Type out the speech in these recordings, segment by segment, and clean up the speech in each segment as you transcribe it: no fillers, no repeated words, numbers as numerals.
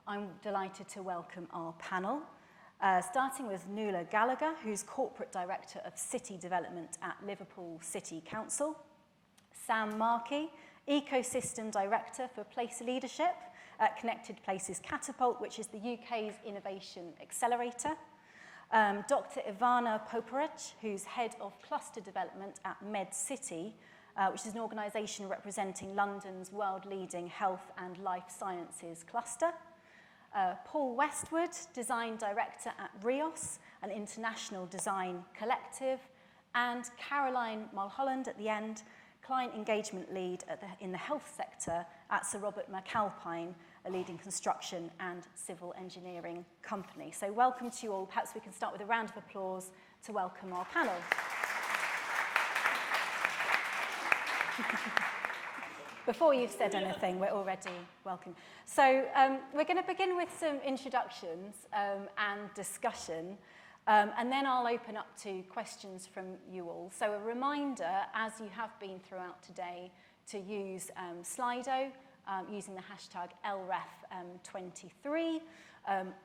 I'm delighted to welcome our panel, starting with Nuala Gallagher, who's Corporate Director of City Development at Liverpool City Council, Sam Markey, Ecosystem Director for Place Leadership at Connected Places Catapult, which is the UK's Innovation Accelerator, Dr. Ivana Poparic, who's Head of Cluster Development at MedCity, which is an organisation representing London's world-leading health and life sciences cluster, Paul Westwood, Design Director at Rios, an international design collective, and Caroline Mulholland at the end, Client Engagement Lead in the health sector at Sir Robert McAlpine, a leading construction and civil engineering company. So welcome to you all. Perhaps we can start with a round of applause to welcome our panel. Before you've said anything, we're already welcome. So we're going to begin with some introductions and discussion, and then I'll open up to questions from you all. So a reminder, as you have been throughout today, to use Slido using the hashtag LREF23.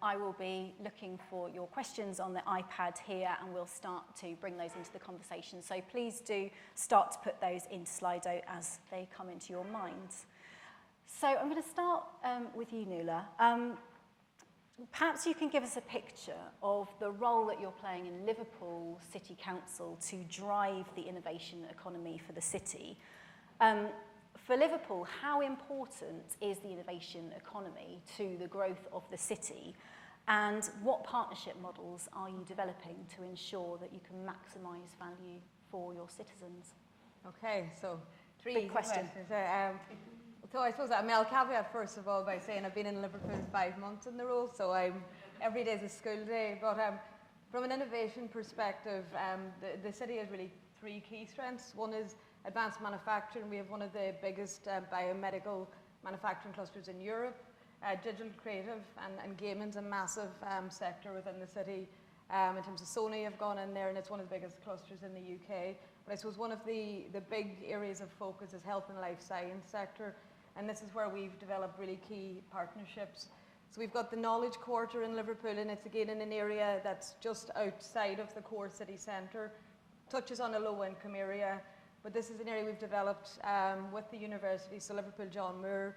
I will be looking for your questions on the iPad here, and we'll start to bring those into the conversation. So please do start to put those into Slido as they come into your minds. So I'm going to start with you, Nuala. Perhaps you can give us a picture of the role that you're playing in Liverpool City Council to drive the innovation economy for the city. For Liverpool, how important is the innovation economy to the growth of the city, and what partnership models are you developing to ensure that you can maximise value for your citizens? Okay, so three big questions. So I suppose I'll caveat first of all by saying I've been in Liverpool 5 months in the role, so every day is a school day. But from an innovation perspective, the city has really 3 key strengths. One is advanced manufacturing. We have one of the biggest biomedical manufacturing clusters in Europe. Digital creative and gaming's a massive sector within the city. In terms of Sony have gone in there, and it's one of the biggest clusters in the UK. But I suppose one of the big areas of focus is health and life science sector, and this is where we've developed really key partnerships. So we've got the Knowledge Quarter in Liverpool, and it's again in an area that's just outside of the core city centre, touches on a low-income area. But this is an area we've developed with the university, so Liverpool John Moore,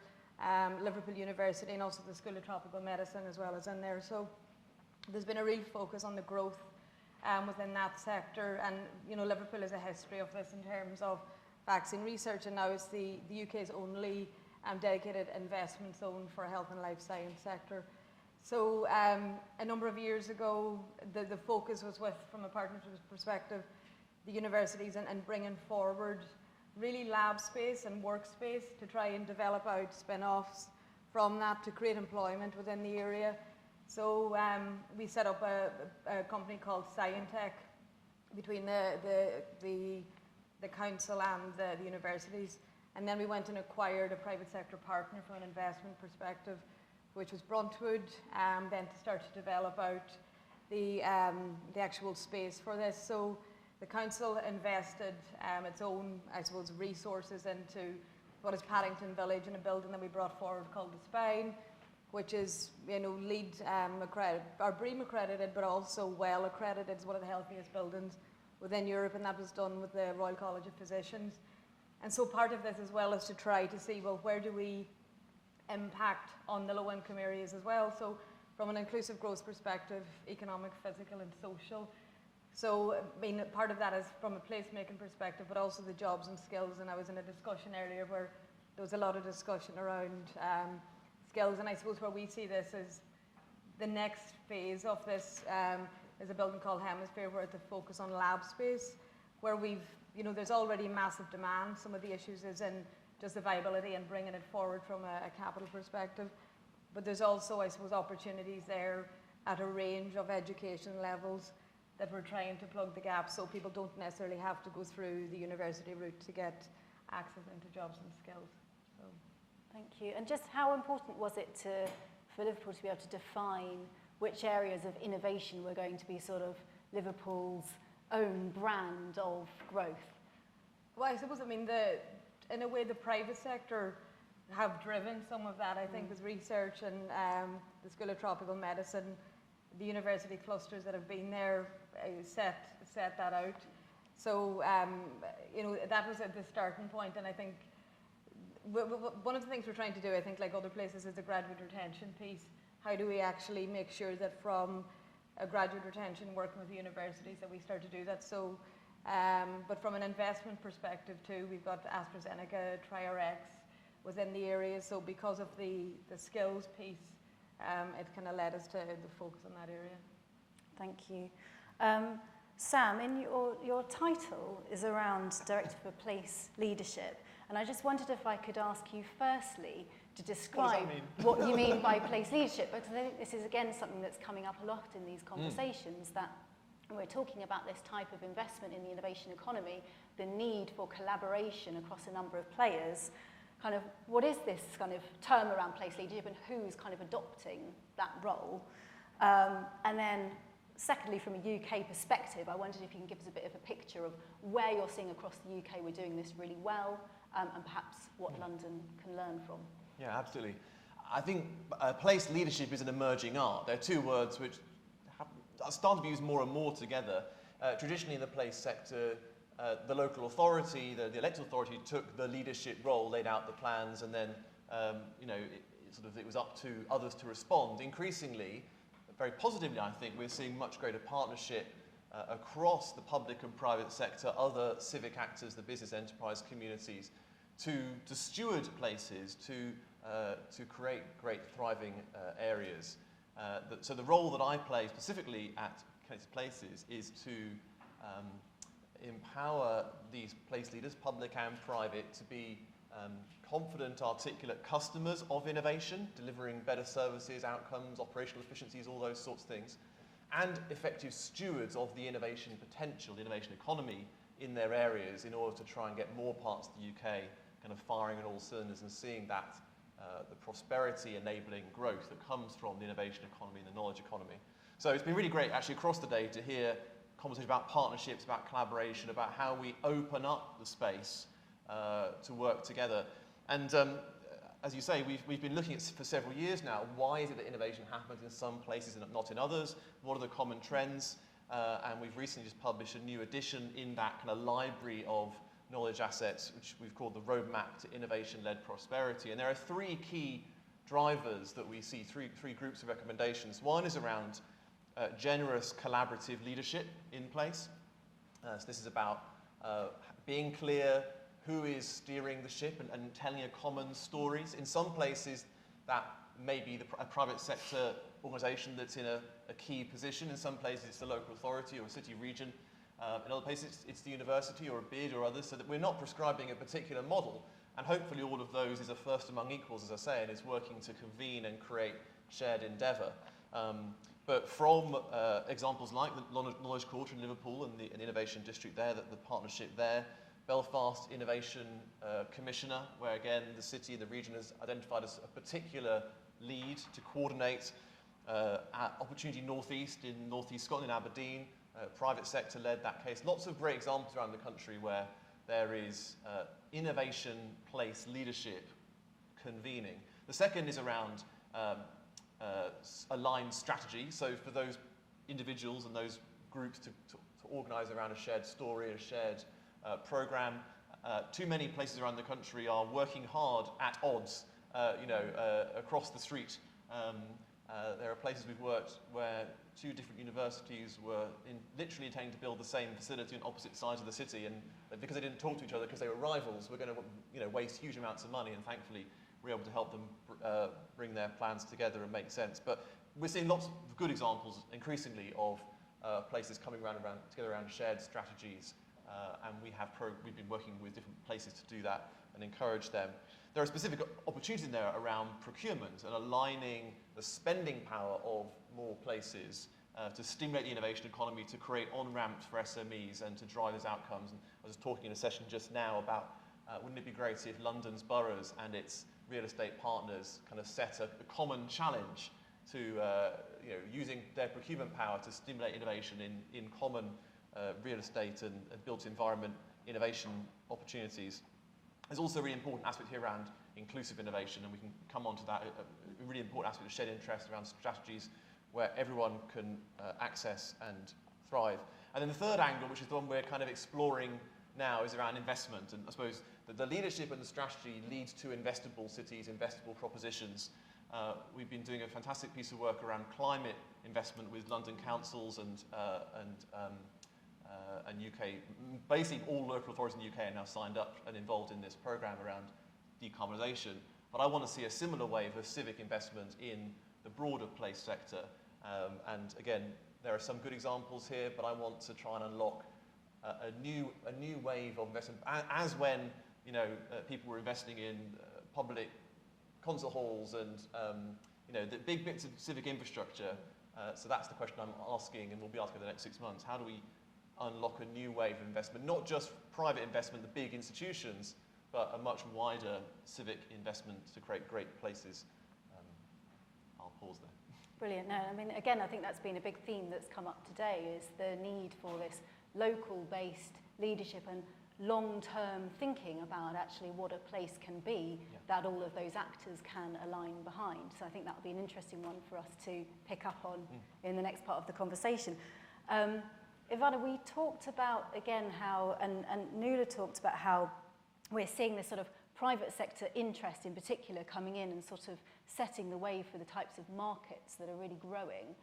Liverpool University, and also the School of Tropical Medicine as well as in there. So there's been a real focus on the growth within that sector, and you know, Liverpool has a history of this in terms of vaccine research, and now it's the UK's only dedicated investment zone for health and life science sector. So a number of years ago, the focus was from a partnership perspective, the universities and bringing forward really lab space and workspace to try and develop out spin-offs from that to create employment within the area. So we set up a company called Scientech between the council and the universities, and then we went and acquired a private sector partner from an investment perspective, which was Bruntwood, then to start to develop out the actual space for this. So the council invested its own, I suppose, resources into what is Paddington Village, in a building that we brought forward called the Spine, which is, you know, LEED accredited, or BREEAM accredited, but also well accredited. It's one of the healthiest buildings within Europe, and that was done with the Royal College of Physicians. And so part of this as well is to try to see, well, where do we impact on the low-income areas as well? So from an inclusive growth perspective, economic, physical, and social. So, I mean, part of that is from a placemaking perspective, but also the jobs and skills. And I was in a discussion earlier where there was a lot of discussion around skills. And I suppose where we see this is the next phase of this is a building called Hemisphere, where it's a focus on lab space, where there's already massive demand. Some of the issues is in just the viability and bringing it forward from a capital perspective. But there's also, I suppose, opportunities there at a range of education levels that we're trying to plug the gap, so people don't necessarily have to go through the university route to get access into jobs and skills. So. Thank you. And just how important was it for Liverpool to be able to define which areas of innovation were going to be sort of Liverpool's own brand of growth? Well, I suppose, I mean, in a way, the private sector have driven some of that, I think, with research and the School of Tropical Medicine, the university clusters that have been there set that out. So, you know, that was at the starting point, and I think one of the things we're trying to do, I think, like other places, is the graduate retention piece. How do we actually make sure that from a graduate retention, working with the universities, that we start to do that? So, but from an investment perspective too, we've got AstraZeneca, TriRx within the area. So because of the skills piece, it kind of led us to focus on that area. Thank you. Sam, in your title is around Director for Place Leadership, and I just wondered if I could ask you firstly to describe what you mean by place leadership, because I think this is again something that's coming up a lot in these conversations, that when we're talking about this type of investment in the innovation economy, the need for collaboration across a number of players, kind of what is this kind of term around place leadership and who's kind of adopting that role? And then secondly, from a UK perspective, I wondered if you can give us a bit of a picture of where you're seeing across the UK we're doing this really well, and perhaps what London can learn from. Yeah, absolutely. I think place leadership is an emerging art. They're two words which are starting to be used more and more together. Traditionally in the place sector, the local authority, the elected authority, took the leadership role, laid out the plans, and then you know, it was up to others to respond. Increasingly, very positively, I think, we're seeing much greater partnership across the public and private sector, other civic actors, the business enterprise communities, to steward places, to create great thriving areas. So the role that I play specifically at Places is to empower these place leaders, public and private, to be confident, articulate customers of innovation, delivering better services, outcomes, operational efficiencies, all those sorts of things, and effective stewards of the innovation potential, the innovation economy in their areas, in order to try and get more parts of the UK kind of firing on all cylinders and seeing that the prosperity enabling growth that comes from the innovation economy and the knowledge economy. So it's been really great actually across the day to hear conversations about partnerships, about collaboration, about how we open up the space to work together. And as you say, we've been looking at for several years now, why is it that innovation happens in some places and not in others? What are the common trends? And we've recently just published a new edition in that kind of library of knowledge assets, which we've called the Roadmap to Innovation-Led Prosperity. And there are three key drivers that we see, three groups of recommendations. One is around generous collaborative leadership in place. So this is about being clear who is steering the ship and telling a common stories. In some places, that may be a private sector organisation that's in a key position. In some places, it's the local authority or a city region. In other places, it's the university or a bid or others, so that we're not prescribing a particular model. And hopefully all of those is a first among equals, as I say, and is working to convene and create shared endeavour. But from examples like the Knowledge Quarter in Liverpool and the Innovation District there, the partnership there, Belfast Innovation Commissioner, where again the city, the region has identified as a particular lead to coordinate Opportunity Northeast in Northeast Scotland, in Aberdeen, private sector led that case. Lots of great examples around the country where there is innovation place leadership convening. The second is around aligned strategy. So for those individuals and those groups to organise around a shared story, a shared programme. Too many places around the country are working hard at odds, across the street. There are places we've worked where two different universities were literally intending to build the same facility on opposite sides of the city, and because they didn't talk to each other because they were rivals, we're going to waste huge amounts of money, and thankfully we're able to help them bring their plans together and make sense. But we're seeing lots of good examples increasingly of places coming together around shared strategies, and we've been working with different places to do that and encourage them. There are specific opportunities in there around procurement and aligning the spending power of more places to stimulate the innovation economy, to create on-ramps for SMEs and to drive those outcomes. And I was talking in a session just now about wouldn't it be great if London's boroughs and its real estate partners kind of set a common challenge to using their procurement power to stimulate innovation in common real estate and built environment innovation opportunities. There's also a really important aspect here around inclusive innovation, and we can come on to that, a really important aspect of shared interest around strategies where everyone can access and thrive. And then the third angle, which is the one we're kind of exploring now, is around investment. And I suppose that the leadership and the strategy leads to investable cities, investable propositions. We've been doing a fantastic piece of work around climate investment with London councils and UK. Basically, all local authorities in the UK are now signed up and involved in this program around decarbonisation. But I want to see a similar wave of civic investment in the broader place sector. And again, there are some good examples here, but I want to try and unlock a new wave of investment. As when people were investing in public concert halls and the big bits of civic infrastructure. So that's the question I'm asking, and we'll be asking the next 6 months. How do we unlock a new wave of investment? Not just private investment, the big institutions, but a much wider civic investment to create great places. I'll pause there. Brilliant. No, I mean, again, I think that's been a big theme that's come up today, is the need for this local-based leadership and long-term thinking about actually what a place can be that all of those actors can align behind. So I think that would be an interesting one for us to pick up on in the next part of the conversation. Ivana, we talked about, again, how, and Nuala talked about how we're seeing this sort of private sector interest in particular coming in and sort of setting the way for the types of markets that are really growing.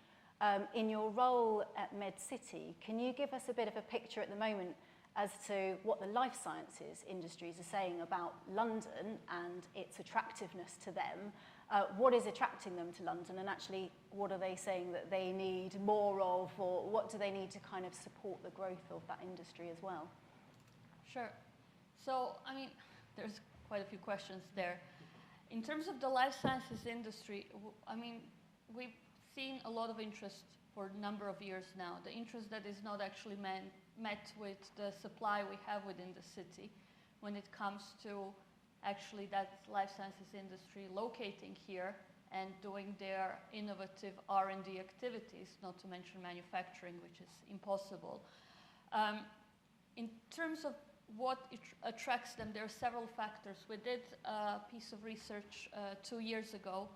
In your role at MedCity, can you give us a bit of a picture at the moment as to what the life sciences industries are saying about London and its attractiveness to them? What is attracting them to London, and actually what are they saying that they need more of, or what do they need to kind of support the growth of that industry as well? Sure. So, I mean, there's quite a few questions there. In terms of the life sciences industry, I mean, we've seen a lot of interest for a number of years now. The interest that is not actually met with the supply we have within the city when it comes to actually that life sciences industry locating here and doing their innovative R&D activities, not to mention manufacturing, which is impossible. In terms of what attracts them, there are several factors. We did a piece of research 2 years ago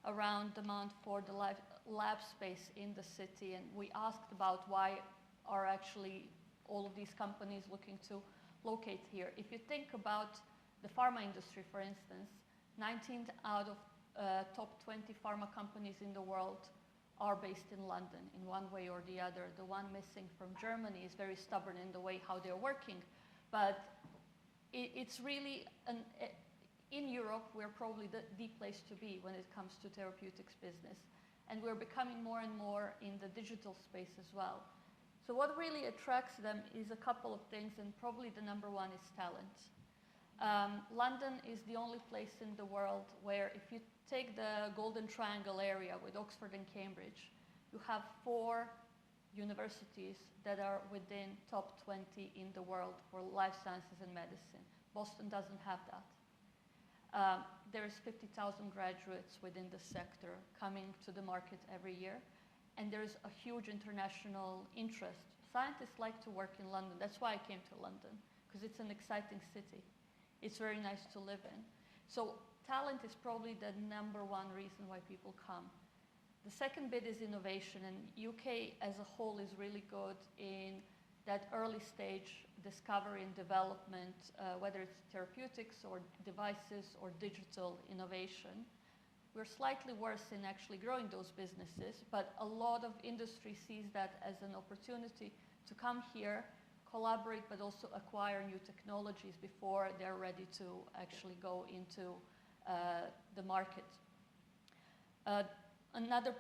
around demand for the lab space in the city, and we asked about why are actually all of these companies looking to locate here. If you think about the pharma industry, for instance, 19 out of top 20 pharma companies in the world are based in London in one way or the other. The one missing from Germany is very stubborn in the way how they're working, but it's really, in Europe, we're probably the place to be when it comes to therapeutics business. And we're becoming more and more in the digital space as well. So what really attracts them is a couple of things, and probably the number one is talent. London is the only place in the world where, if you take the Golden Triangle area with Oxford and Cambridge, you have 4 universities that are within top 20 in the world for life sciences and medicine. Boston doesn't have that. There's 50,000 graduates within the sector coming to the market every year, and there's a huge international interest. Scientists like to work in London. That's why I came to London, because it's an exciting city. It's very nice to live in. So talent is probably the number one reason why people come. The second bit is innovation, and UK as a whole is really good in that early stage discovery and development, whether it's therapeutics or devices or digital innovation. We're slightly worse in actually growing those businesses, but a lot of industry sees that as an opportunity to come here, collaborate, but also acquire new technologies before they're ready to actually go into the market. Another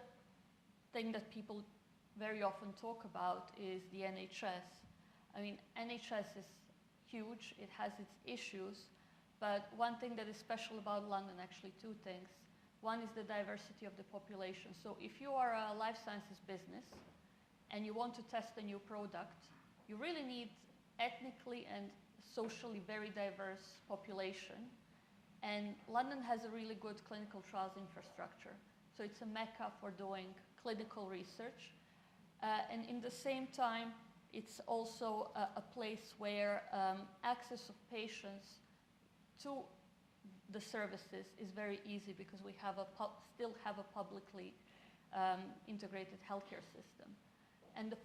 thing that people very often talk about is the NHS. I mean, NHS is huge, it has its issues, but one thing that is special about London, actually 2 things. One is the diversity of the population. So if you are a life sciences business and you want to test a new product, you really need ethnically and socially very diverse population. And London has a really good clinical trials infrastructure. So it's a mecca for doing clinical research. And in the same time, it's also a place where access of patients to the services is very easy because we have still have a publicly integrated healthcare system. And the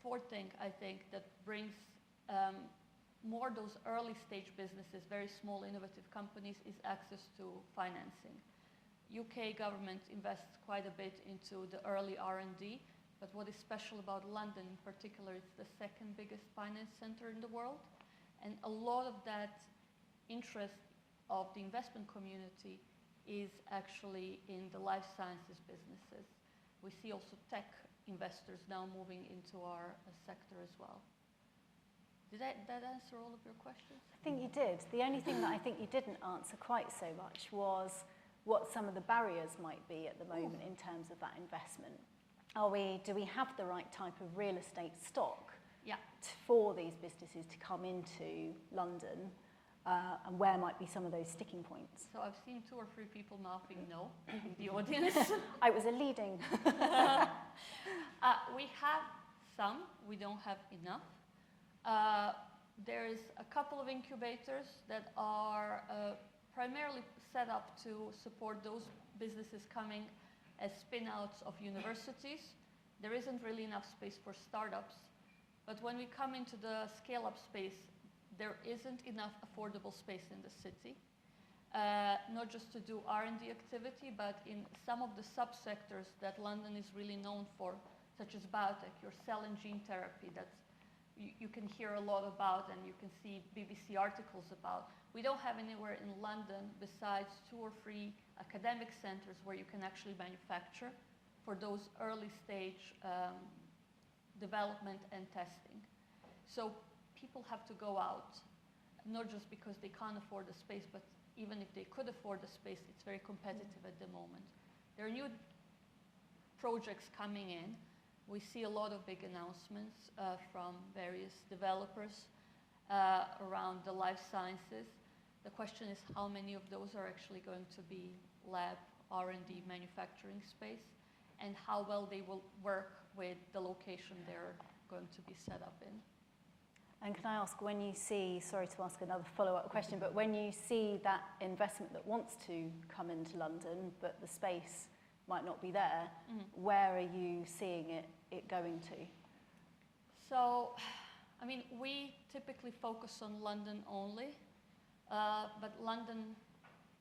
fourth thing, I think, that brings more those early stage businesses, very small innovative companies, is access to financing. UK government invests quite a bit into the early R&D, but what is special about London in particular, it's the second biggest finance center in the world. And a lot of that interest of the investment community is actually in the life sciences businesses. We see also tech investors now moving into our sector as well. Did that answer all of your questions? I think you did. The only thing that I think you didn't answer quite so much was what some of the barriers might be at the moment in terms of that investment. Do we have the right type of real estate stock for these businesses to come into London, and where might be some of those sticking points? So I've seen 2 or 3 people mouthing no in the audience. I was a leading. We have some, we don't have enough. There's a couple of incubators that are primarily set up to support those businesses coming as spin-outs of universities. There isn't really enough space for startups, but when we come into the scale-up space, there isn't enough affordable space in the city, not just to do R&D activity, but in some of the subsectors that London is really known for, such as biotech, your cell and gene therapy, that's you can hear a lot about and you can see BBC articles about. We don't have anywhere in London besides 2 or 3 academic centers where you can actually manufacture for those early stage development and testing. So people have to go out, not just because they can't afford the space, but even if they could afford the space, it's very competitive at the moment. There are new projects coming in. We see a lot of big announcements from various developers around the life sciences. The question is how many of those are actually going to be lab R&D manufacturing space, and how well they will work with the location they're going to be set up in. And can I ask, when you see, sorry to ask another follow-up question, but when you see that investment that wants to come into London, but the space might not be there, where are you seeing it going to? So, I mean, we typically focus on London only, but London,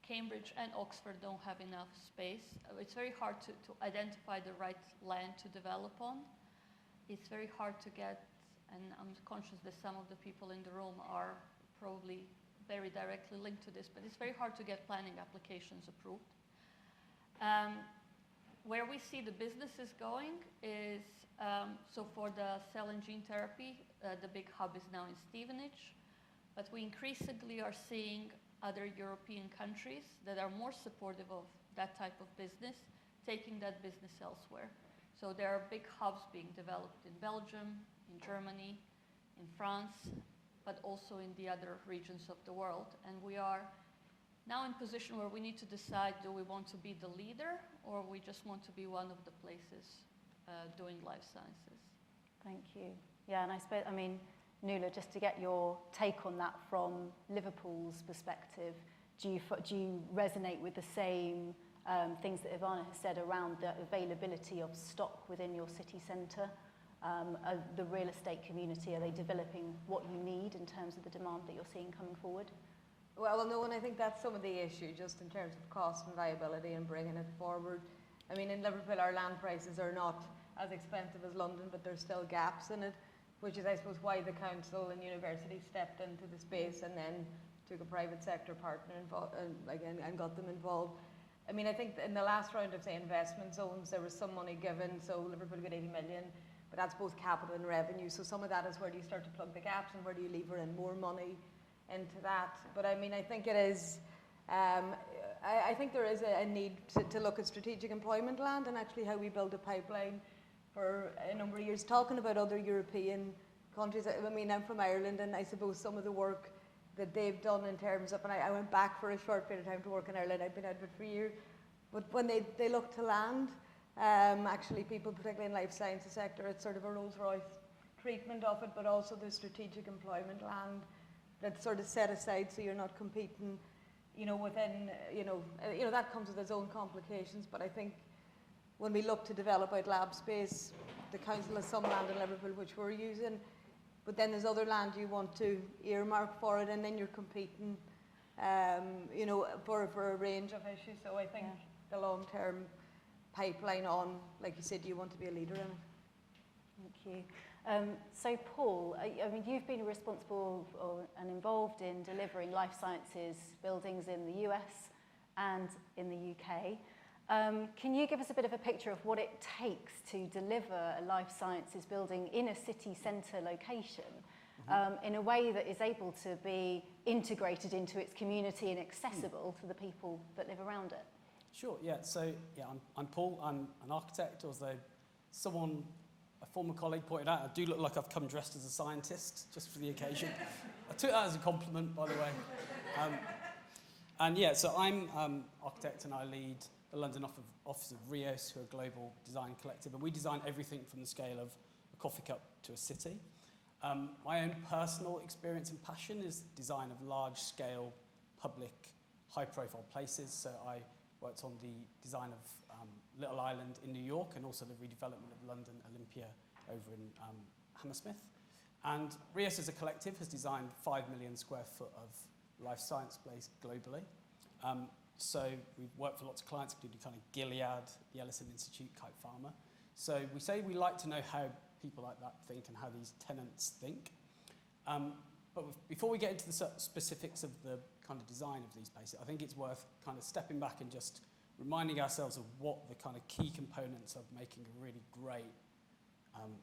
Cambridge and Oxford don't have enough space. It's very hard to identify the right land to develop on. It's very hard to get, and I'm conscious that some of the people in the room are probably very directly linked to this, but it's very hard to get planning applications approved. Where we see the businesses going is, so for the cell and gene therapy, the big hub is now in Stevenage, but we increasingly are seeing other European countries that are more supportive of that type of business, taking that business elsewhere. So there are big hubs being developed in Belgium, in Germany, in France, but also in the other regions of the world. And we are now in a position where we need to decide, do we want to be the leader, or we just want to be one of the places doing life sciences? Thank you. Yeah, and I suppose, I mean, Nuala, just to get your take on that from Liverpool's perspective, do you resonate with the same things that Ivana has said around the availability of stock within your city centre? The real estate community, are they developing what you need in terms of the demand that you're seeing coming forward? Well, no, and I think that's some of the issue, just in terms of cost and viability and bringing it forward. I mean, in Liverpool, our land prices are not as expensive as London, but there's still gaps in it, which is, I suppose, why the council and universities stepped into the space and then took a private sector partner and got them involved. I mean, I think in the last round of, say, investment zones, there was some money given, so Liverpool got 80 million, but that's both capital and revenue. So some of that is where do you start to plug the gaps and where do you lever in more money into that. But I mean, I think it is, I think there is a need to look at strategic employment land and actually how we build a pipeline for a number of years, talking about other European countries. I mean, I'm from Ireland, and I suppose some of the work that they've done in terms of, and I went back for a short period of time to work in Ireland, I've been out of it for a year, but when they look to land, actually people, particularly in life sciences sector, it's sort of a Rolls-Royce treatment of it, but also the strategic employment land that's sort of set aside so you're not competing, within, that comes with its own complications, but I think when we look to develop out lab space, the council has some land in Liverpool which we're using, but then there's other land you want to earmark for it, and then you're competing, for a range of issues. So I think the long-term pipeline on, like you said, you want to be a leader in it. Thank you. So Paul, I mean, you've been responsible and involved in delivering life sciences buildings in the US and in the UK. Can you give us a bit of a picture of what it takes to deliver a life sciences building in a city centre location in a way that is able to be integrated into its community and accessible to the people that live around it? Sure, yeah. So, I'm Paul. I'm an architect, although a former colleague pointed out, I do look like I've come dressed as a scientist, just for the occasion. I took that as a compliment, by the way. So I'm architect, and I lead the London office of Rios, who are a global design collective, and we design everything from the scale of a coffee cup to a city. My own personal experience and passion is design of large-scale, public, high-profile places. So I worked on the design of Little Island in New York, and also the redevelopment of London Olympia over in Hammersmith. And Rios as a collective has designed 5 million square foot of life science space globally. So we've worked for lots of clients, including kind of Gilead, the Ellison Institute, Kite Pharma. So we say we like to know how people like that think and how these tenants think. But before we get into the specifics of the kind of design of these places, I think it's worth kind of stepping back and just reminding ourselves of what the kind of key components of making a really great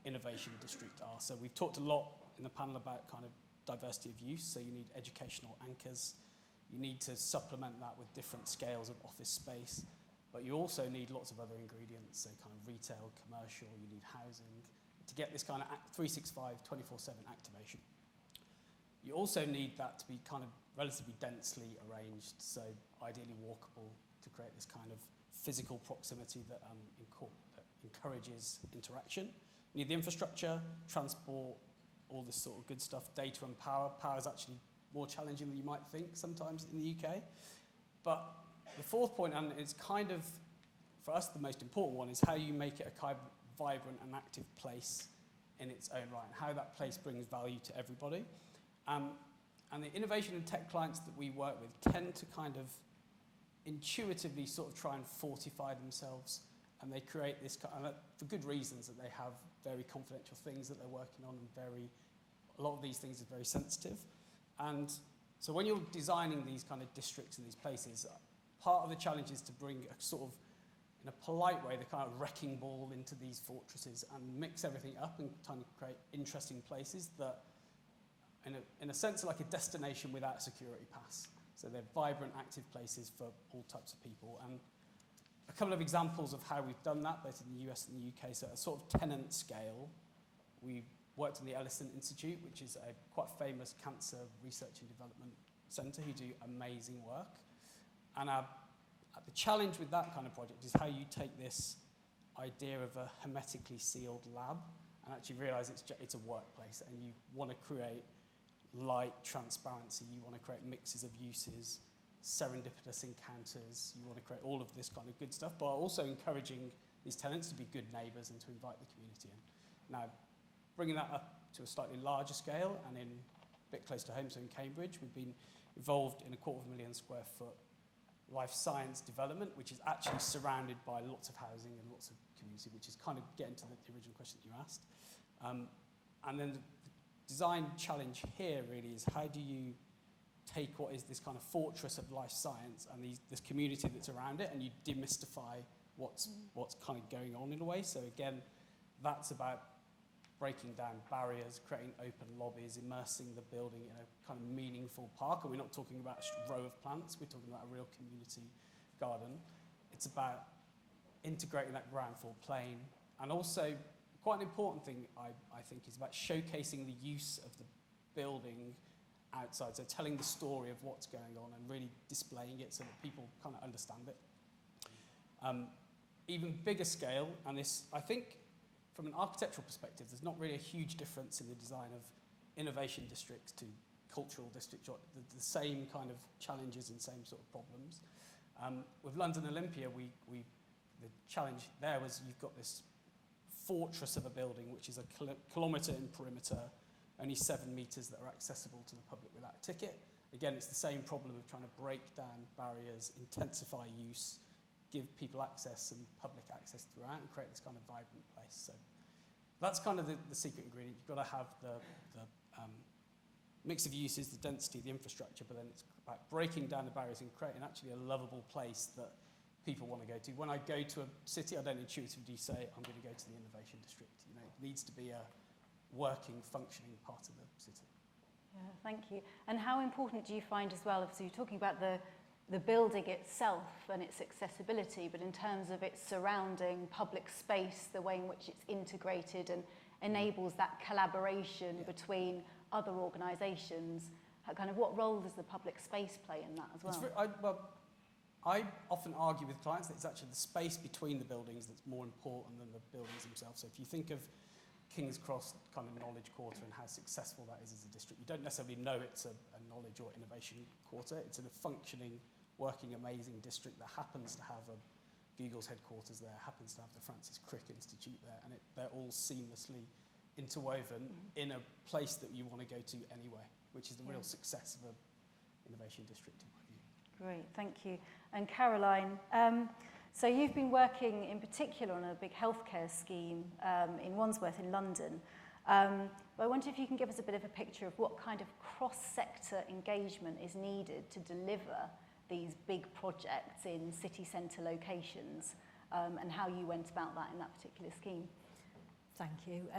innovation district are. So we've talked a lot in the panel about kind of diversity of use. So you need educational anchors. You need to supplement that with different scales of office space. But you also need lots of other ingredients, so kind of retail, commercial, you need housing, to get this kind of 365, 24/7 activation. You also need that to be kind of relatively densely arranged, so ideally walkable, to create this kind of physical proximity that encourages interaction. You need the infrastructure, transport, all this sort of good stuff, data and power. Power is actually more challenging than you might think sometimes in the UK. But the fourth point, and it's kind of, for us, the most important one, is how you make it a kind of vibrant and active place in its own right, and how that place brings value to everybody. And the innovation and tech clients that we work with tend to kind of intuitively sort of try and fortify themselves, and they create this kind of, for good reasons, that they have very confidential things that they're working on, and a lot of these things are very sensitive. And so when you're designing these kind of districts and these places, part of the challenge is to bring a sort of, in a polite way, the kind of wrecking ball into these fortresses and mix everything up and kind of create interesting places that, in a sense, are like a destination without a security pass. So they're vibrant, active places for all types of people. And a couple of examples of how we've done that, both in the US and the UK. So at a sort of tenant scale, we worked in the Ellison Institute, which is a quite famous cancer research and development centre who do amazing work. And the challenge with that kind of project is how you take this idea of a hermetically sealed lab and actually realise it's a workplace, and you want to create light, transparency, you want to create mixes of uses, serendipitous encounters, you want to create all of this kind of good stuff, but also encouraging these tenants to be good neighbours and to invite the community in. Now, bringing that up to a slightly larger scale, and in a bit close to home, so in Cambridge, we've been involved in a 250,000 square foot life science development, which is actually surrounded by lots of housing and lots of community, which is kind of getting to the original question that you asked. And then the design challenge here really is, how do you take what is this kind of fortress of life science and this community that's around it, and you demystify what's kind of going on in a way. So again, that's about breaking down barriers, creating open lobbies, immersing the building in a kind of meaningful park. And we're not talking about a row of plants, we're talking about a real community garden. It's about integrating that ground floor plane. And also, quite an important thing, I think, is about showcasing the use of the building outside. So telling the story of what's going on and really displaying it so that people kind of understand it. Even bigger scale, and this, I think, from an architectural perspective, there's not really a huge difference in the design of innovation districts to cultural district, the same kind of challenges and same sort of problems. With London Olympia, the challenge there was you've got this fortress of a building which is a kilometre in perimeter, only 7 metres that are accessible to the public without a ticket. Again, it's the same problem of trying to break down barriers, intensify use, give people access and public access throughout, and create this kind of vibrant place. So that's kind of the secret ingredient. You've got to have the mix of uses, the density, the infrastructure, but then it's about breaking down the barriers and creating actually a lovable place that people want to go to. When I go to a city, I don't intuitively say, I'm going to go to the innovation district. You know, it needs to be a working, functioning part of the city. Yeah, thank you. And how important do you find as well, so you're talking about the building itself and its accessibility, but in terms of its surrounding public space, the way in which it's integrated and enables that collaboration between other organisations, kind of what role does the public space play in that as well? I often argue with clients that it's actually the space between the buildings that's more important than the buildings themselves. So if you think of King's Cross kind of knowledge quarter and how successful that is as a district, you don't necessarily know it's a knowledge or innovation quarter. It's in a functioning, working, amazing district that happens to have Google's headquarters there, happens to have the Francis Crick Institute there, and they're all seamlessly interwoven in a place that you want to go to anyway, which is the real success of an innovation district in my view. Great, thank you. And Caroline, so you've been working in particular on a big healthcare scheme in Wandsworth in London. But I wonder if you can give us a bit of a picture of what kind of cross-sector engagement is needed to deliver these big projects in city centre locations, and how you went about that in that particular scheme. Thank you.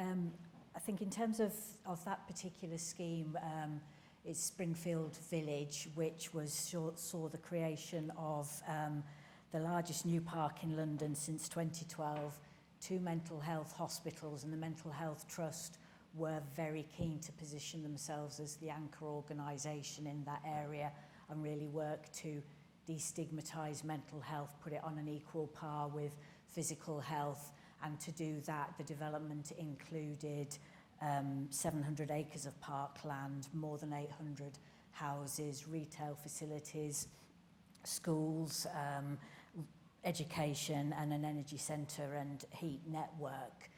I think in terms of that particular scheme, it's Springfield Village, which saw the creation of the largest new park in London since 2012, 2 mental health hospitals, and the Mental Health Trust were very keen to position themselves as the anchor organisation in that area and really work to destigmatise mental health, put it on an equal par with physical health. And to do that, the development included 700 acres of parkland, more than 800 houses, retail facilities, schools, education, and an energy centre and heat network.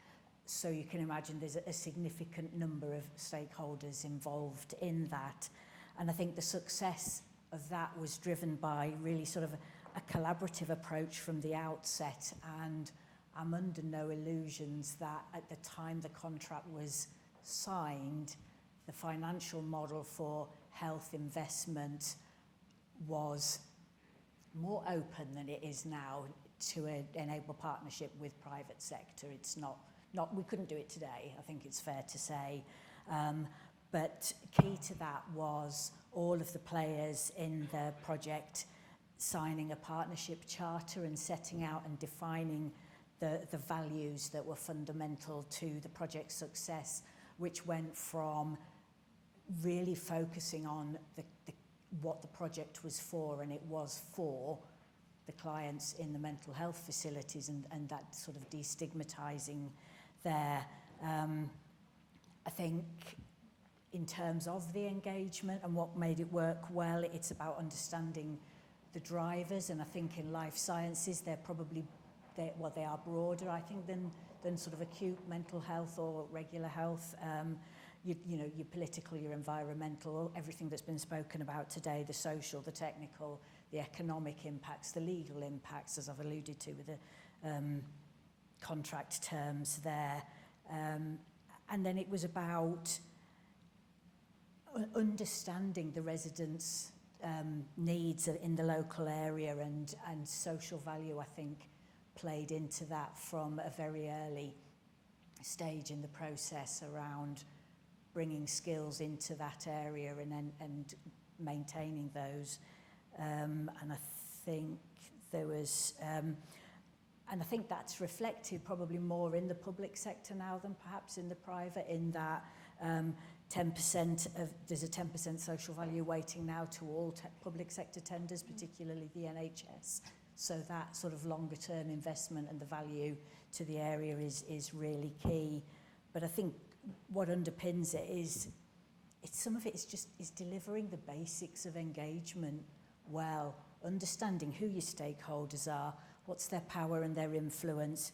So you can imagine there's a significant number of stakeholders involved in that. And I think the success of that was driven by really sort of a collaborative approach from the outset, and I'm under no illusions that at the time the contract was signed, the financial model for health investment was more open than it is now to enable partnership with private sector. It's not we couldn't do it today, I think it's fair to say. But key to that was all of the players in the project signing a partnership charter and setting out and defining the values that were fundamental to the project's success, which went from really focusing on what the project was for, and it was for the clients in the mental health facilities, and that sort of destigmatizing there. I think in terms of the engagement and what made it work well, it's about understanding the drivers, and I think in life sciences they are broader, I think, than sort of acute mental health or regular health. You know, your political, your environmental, everything that's been spoken about today, the social, the technical, the economic impacts, the legal impacts, as I've alluded to with the contract terms there. And then it was about understanding the residents' needs in the local area, and social value, I think, played into that from a very early stage in the process around bringing skills into that area and maintaining those. And I think there was, and I think that's reflected probably more in the public sector now than perhaps in the private, in that 10% of, there's a 10% social value weighting now to all public sector tenders, particularly the NHS. So that sort of longer term investment and the value to the area is really key. But I think what underpins it is some of it is delivering the basics of engagement well, understanding who your stakeholders are, what's their power and their influence,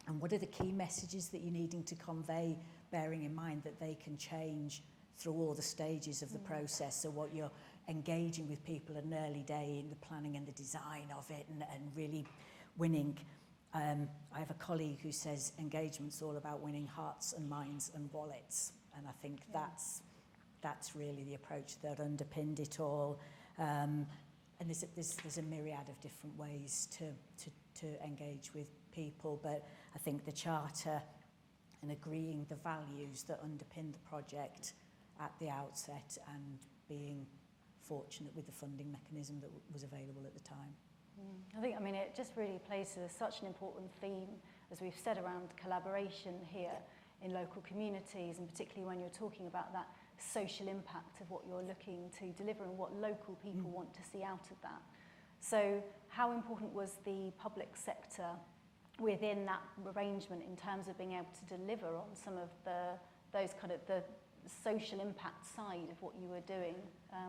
and what are the key messages that you're needing to convey, bearing in mind that they can change through all the stages of the process. So what you're engaging with people at an early day in the planning and the design of it, and really winning. I have a colleague who says engagement's all about winning hearts and minds and wallets, and I think that's really the approach that underpinned it all. And there's a myriad of different ways to engage with people, but I think the charter and agreeing the values that underpin the project at the outset, and being fortunate with the funding mechanism that was available at the time. I mean, it just really plays to such an important theme, as we've said, around collaboration here in local communities, and particularly when you're talking about that social impact of what you're looking to deliver and what local people want to see out of that. So how important was the public sector within that arrangement in terms of being able to deliver on some of those kind of the social impact side of what you were doing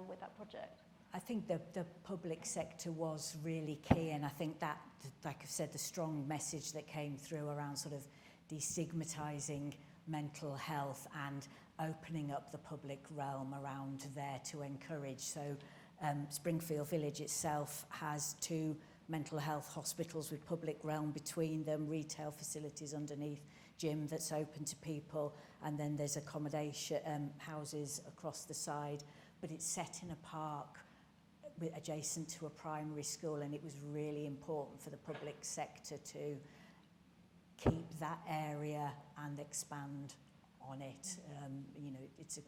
with that project? I think the public sector was really key, and I think that, like I've said, the strong message that came through around sort of destigmatising mental health and opening up the public realm around there to encourage. So Springfield Village itself has 2 mental health hospitals with public realm between them, retail facilities underneath, gym that's open to people, and then there's accommodation houses across the side, but it's set in a park adjacent to a primary school, and it was really important for the public sector to keep that area and expand on it. You know, it's a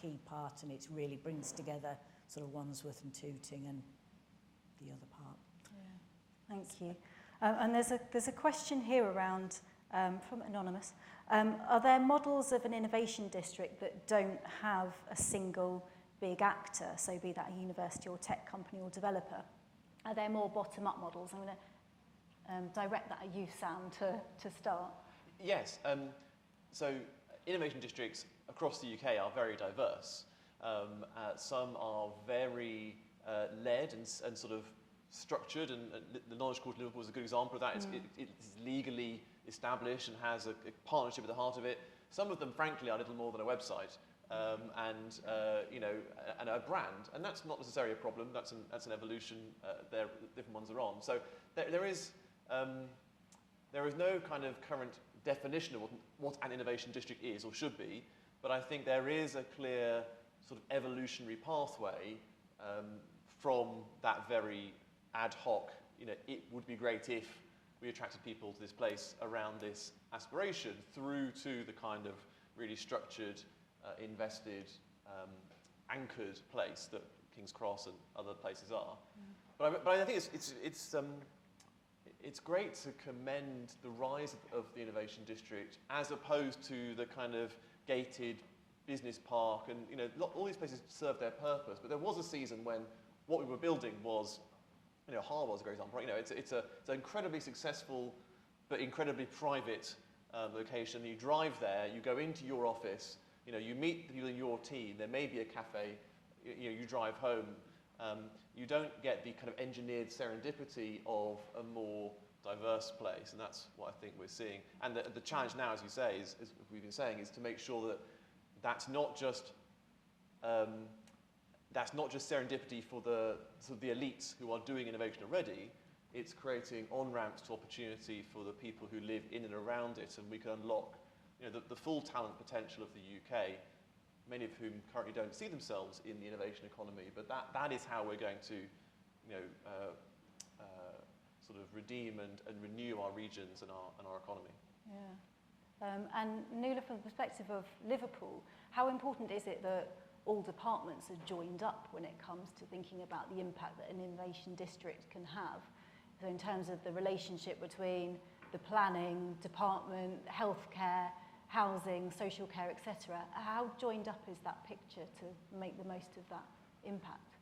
key part, and it really brings together sort of Wandsworth and Tooting and the other part. Yeah, thank you. And there's a question here around from Anonymous. Are there models of an innovation district that don't have a single big actor, so be that a university or tech company or developer? Are there more bottom-up models? I'm going to direct that at you, Sam, to start. Yes. So innovation districts across the UK are very diverse. Some are very led and sort of structured, and the Knowledge Quarter Liverpool is a good example of that. It's legally established and has a partnership at the heart of it. Some of them, frankly, are little more than a website. You know, and a brand, and that's not necessarily a problem. That's an evolution. Different ones are on. So there is no kind of current definition of what an innovation district is or should be, but I think there is a clear sort of evolutionary pathway from that very ad hoc. You know, it would be great if we attracted people to this place around this aspiration, through to the kind of really structured, invested, anchored place that King's Cross and other places are. But I think it's great to commend the rise of the innovation district as opposed to the kind of gated business park, and you know, all these places serve their purpose. But there was a season when what we were building was, you know, Harwell's a great example. Right? You know, it's an incredibly successful but incredibly private location. You drive there, you go into your office. You know, you meet the people in your team. There may be a cafe. You know, you drive home. You don't get the kind of engineered serendipity of a more diverse place, and that's what I think we're seeing. And the challenge now, as you say, is we've been saying, is to make sure that that's not just serendipity for the sort of the elites who are doing innovation already. It's creating on-ramps to opportunity for the people who live in and around it, and we can unlock, you know, the full talent potential of the UK, many of whom currently don't see themselves in the innovation economy. But that is how we're going to, you know, sort of redeem and renew our regions and our economy. Yeah. And Nuala, from the perspective of Liverpool, how important is it that all departments are joined up when it comes to thinking about the impact that an innovation district can have? So in terms of the relationship between the planning department, healthcare, housing, social care, etc. How joined up is that picture to make the most of that impact?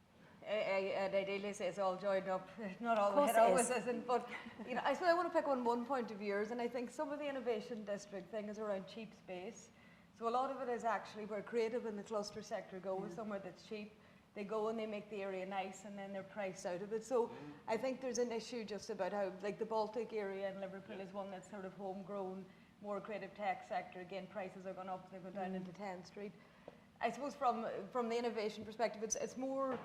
And ideally say it's all joined up, not all it always isn't, but you know, I suppose I want to pick on one point of yours, and I think some of the innovation district thing is around cheap space. So a lot of it is actually where creative in the cluster sector go with somewhere that's cheap. They go and they make the area nice and then they're priced out of it. So I think there's an issue just about how, like the Baltic area in Liverpool is one that's sort of homegrown, more creative tech sector. Again, prices are going up, they go down into 10th Street. I suppose from the innovation perspective, it's more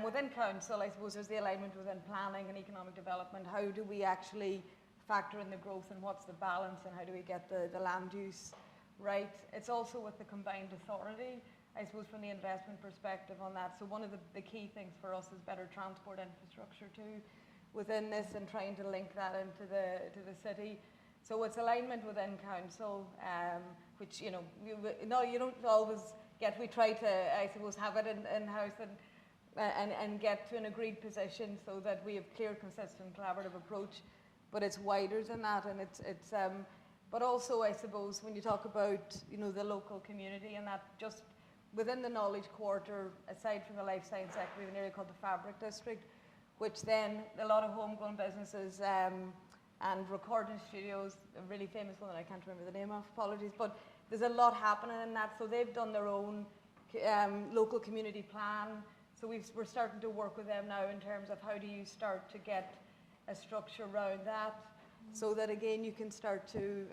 within council. I suppose there's the alignment within planning and economic development. How do we actually factor in the growth and what's the balance and how do we get the land use right? It's also with the combined authority, I suppose, from the investment perspective on that. So one of the key things for us is better transport infrastructure too within this and trying to link that into the city. So it's alignment within council, which, you don't always get. We try to, I suppose, have it in-house and get to an agreed position so that we have clear, consistent, collaborative approach. But it's wider than that, and it's but also, I suppose, when you talk about, the local community and that, just within the Knowledge Quarter, aside from the life science sector, we have an area called the Fabric District, which then a lot of homegrown businesses and recording studios, a really famous one that I can't remember the name of, apologies, but there's a lot happening in that. So they've done their own local community plan. So we're starting to work with them now in terms of how do you start to get a structure around that, so that again you can start to,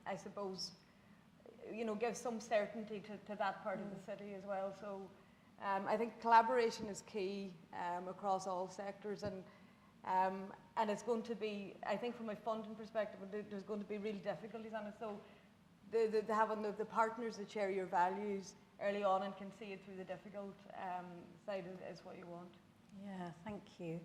I suppose, give some certainty to that part of the city as well. So I think collaboration is key across all sectors, and it's going to be, I think from a funding perspective, there's going to be real difficulties on it. So having the partners that share your values early on and can see it through the difficult side is what you want. Yeah, thank you.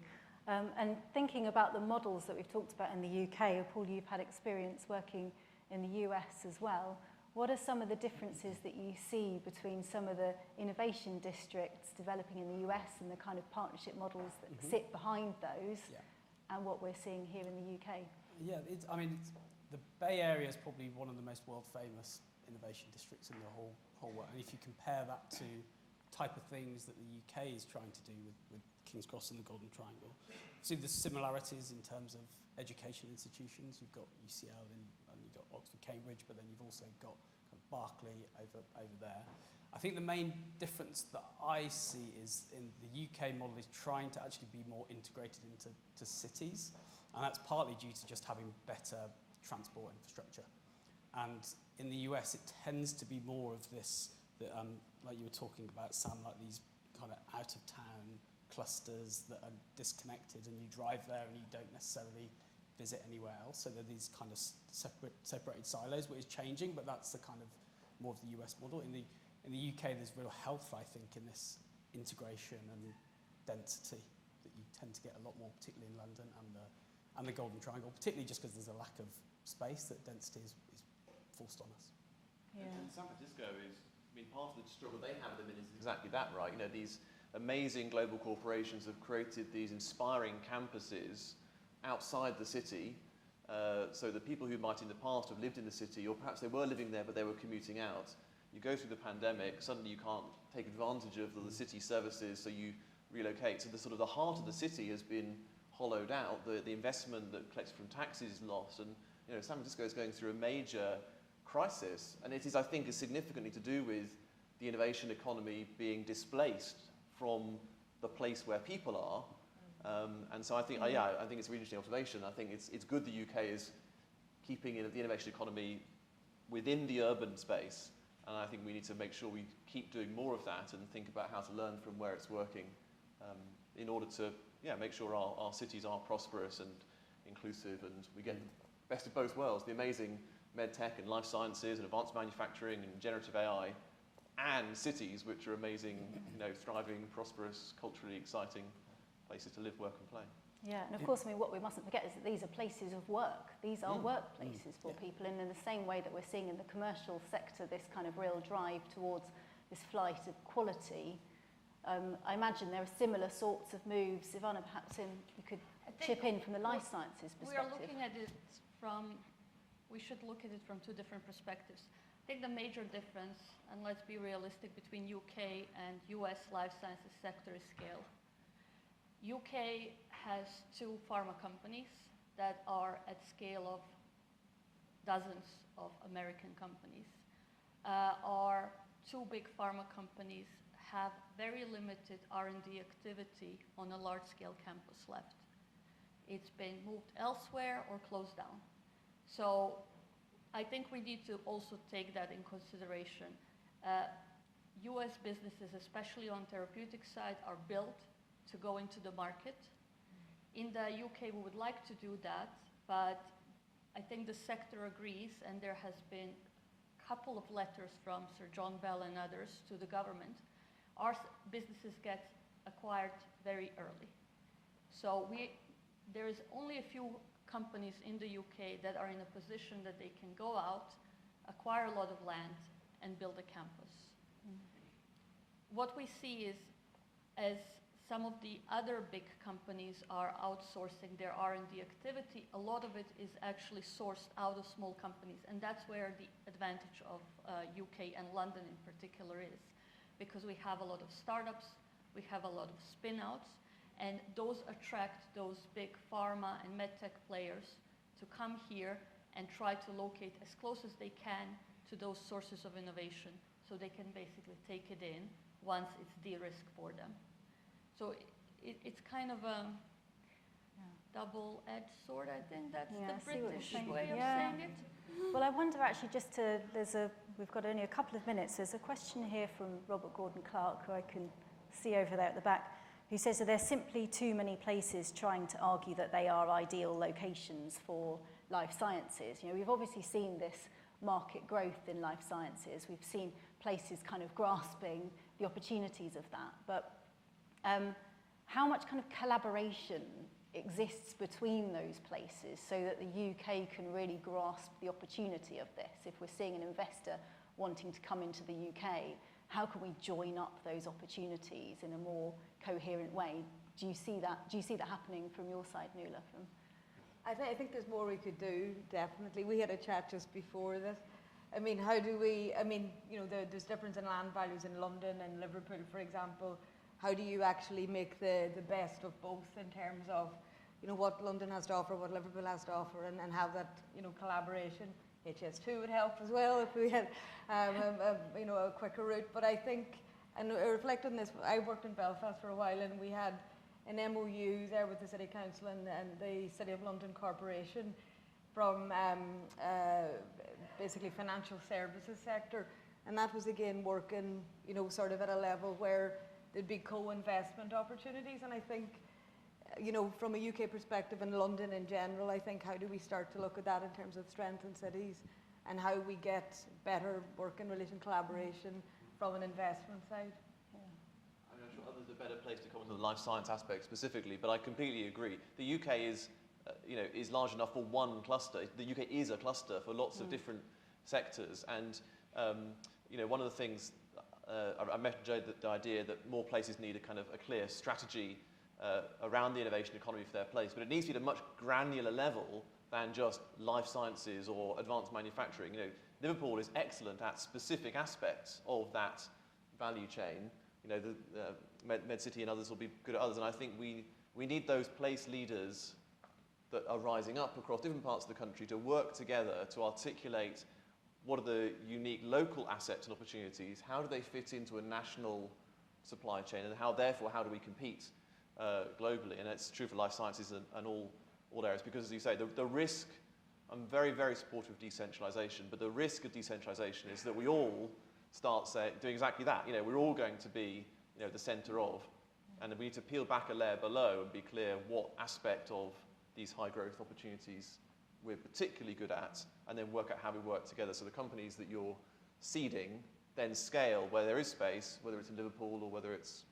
And thinking about the models that we've talked about in the UK, Paul, you've had experience working in the US as well. What are some of the differences that you see between some of the innovation districts developing in the US and the kind of partnership models that sit behind those, and what we're seeing here in the UK? Yeah, the Bay Area is probably one of the most world famous innovation districts in the whole world. And if you compare that to type of things that the UK is trying to do with King's Cross and the Golden Triangle, see the similarities in terms of education institutions. You've got UCL and you've got Oxford, Cambridge, but then you've also got kind of Berkeley over there. I think the main difference that I see is in the UK model is trying to actually be more integrated into cities, and that's partly due to just having better transport infrastructure. And in the US, it tends to be more of this, like you were talking about, Sam, like these kind of out-of-town clusters that are disconnected, and you drive there and you don't necessarily visit anywhere else. So they're these kind of separated silos, which is changing, but that's the kind of more of the US model. In the UK, there's real health, I think, in this integration and density that you tend to get a lot more, particularly in London and the Golden Triangle, particularly just because there's a lack of space, that density is forced on us. Yeah. And San Francisco is, part of the struggle they have at the minute is exactly that, right? These amazing global corporations have created these inspiring campuses outside the city, so the people who might in the past have lived in the city, or perhaps they were living there but they were commuting out, you go through the pandemic, suddenly you can't take advantage of the city services, so you relocate. So the heart of the city has been hollowed out. The investment that collects from taxes is lost, and San Francisco is going through a major crisis, and it is, I think, significantly to do with the innovation economy being displaced from the place where people are. And so I think, I think it's a really interesting observation. I think it's good the UK is keeping the innovation economy within the urban space, and I think we need to make sure we keep doing more of that and think about how to learn from where it's working in order to make sure our cities are prosperous and inclusive, and we get the best of both worlds, the amazing med tech and life sciences and advanced manufacturing and generative AI, and cities which are amazing, thriving, prosperous, culturally exciting places to live, work and play. Yeah, and of course, what we mustn't forget is that these are places of work. These are workplaces for people, and in the same way that we're seeing in the commercial sector this kind of real drive towards this flight of quality, I imagine there are similar sorts of moves. Ivana, perhaps you could chip in from the life sciences perspective. We are looking at it we should look at it from two different perspectives. I think the major difference, and let's be realistic, between UK and US life sciences sector is scale. UK has 2 pharma companies that are at scale of dozens of American companies. are two big pharma companies have very limited R&D activity on a large-scale campus left. It's been moved elsewhere or closed down. So I think we need to also take that in consideration. US businesses, especially on therapeutic side, are built to go into the market. In the UK, we would like to do that, but I think the sector agrees, and there has been a couple of letters from Sir John Bell and others to the government. Our businesses get acquired very early. So there is only a few companies in the UK that are in a position that they can go out, acquire a lot of land, and build a campus. What we see is, as some of the other big companies are outsourcing their R&D activity, a lot of it is actually sourced out of small companies, and that's where the advantage of UK and London in particular is, because we have a lot of startups, we have a lot of spin-outs, and those attract those big pharma and medtech players to come here and try to locate as close as they can to those sources of innovation, so they can basically take it in once it's de-risked for them. So it's kind of a double-edged sword, I think that's the British way of saying it. Well, I wonder actually we've got only a couple of minutes. There's a question here from Robert Gordon-Clark, who I can see over there at the back, who says that there's simply too many places trying to argue that they are ideal locations for life sciences. You know, we've obviously seen this market growth in life sciences. We've seen places kind of grasping the opportunities of that. But how much kind of collaboration exists between those places so that the UK can really grasp the opportunity of this? If we're seeing an investor wanting to come into the UK, how can we join up those opportunities in a more coherent way? Do you see that happening from your side, Nuala? I think there's more we could do, definitely. We had a chat just before this. I mean, how do we, there's difference in land values in London and Liverpool, for example. How do you actually make the best of both in terms of, what London has to offer, what Liverpool has to offer, and have that, collaboration. HS2 would help as well if we had, a quicker route. But I think, and I reflect on this, I worked in Belfast for a while, and we had an MOU there with the City Council and the City of London Corporation from basically financial services sector. And that was, again, working, sort of at a level where there'd be co-investment opportunities. And I think, from a UK perspective and London in general, I think how do we start to look at that in terms of strength in cities and how we get better working relation collaboration from an investment side. I'm sure others are a better place to comment on the life science aspect specifically, but I completely agree. The UK is large enough for one cluster. The UK is a cluster for lots of different sectors, and one of the things I mentioned the idea that more places need a clear strategy around the innovation economy for their place, but it needs to be at a much granular level than just life sciences or advanced manufacturing. Liverpool is excellent at specific aspects of that value chain. The MedCity and others will be good at others, and I think we need those place leaders that are rising up across different parts of the country to work together to articulate what are the unique local assets and opportunities, how do they fit into a national supply chain, and how do we compete globally. And it's true for life sciences and all areas, because as you say, the risk, I'm very, very supportive of decentralization, but the risk of decentralization is that we all start doing exactly that. We're all going to be the center of, and we need to peel back a layer below and be clear what aspect of these high growth opportunities we're particularly good at, and then work out how we work together. So the companies that you're seeding then scale where there is space, whether it's in Liverpool or whether it's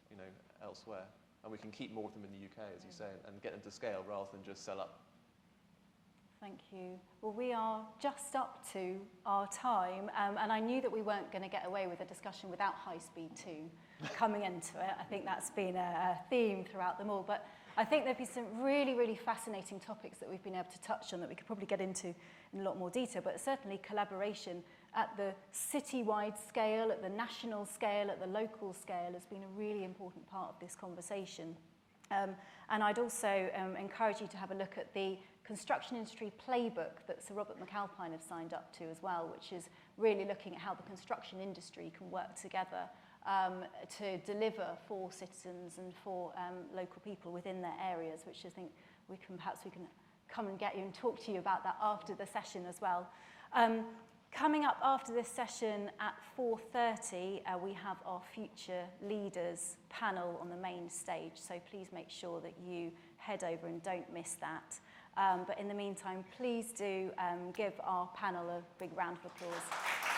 elsewhere. And we can keep more of them in the UK, as you say, and get them to scale rather than just sell up. Thank you. Well, we are just up to our time, and I knew that we weren't going to get away with a discussion without High Speed 2 coming into it. I think that's been a theme throughout them all. But I think there've been some really, really fascinating topics that we've been able to touch on that we could probably get into in a lot more detail, but certainly collaboration at the citywide scale, at the national scale, at the local scale has been a really important part of this conversation. And I'd also encourage you to have a look at the construction industry playbook that Sir Robert McAlpine have signed up to as well, which is really looking at how the construction industry can work together to deliver for citizens and for local people within their areas, which I think we can come and get you and talk to you about that after the session as well. Coming up after this session at 4:30, we have our Future Leaders panel on the main stage, so please make sure that you head over and don't miss that. But in the meantime, please do give our panel a big round of applause.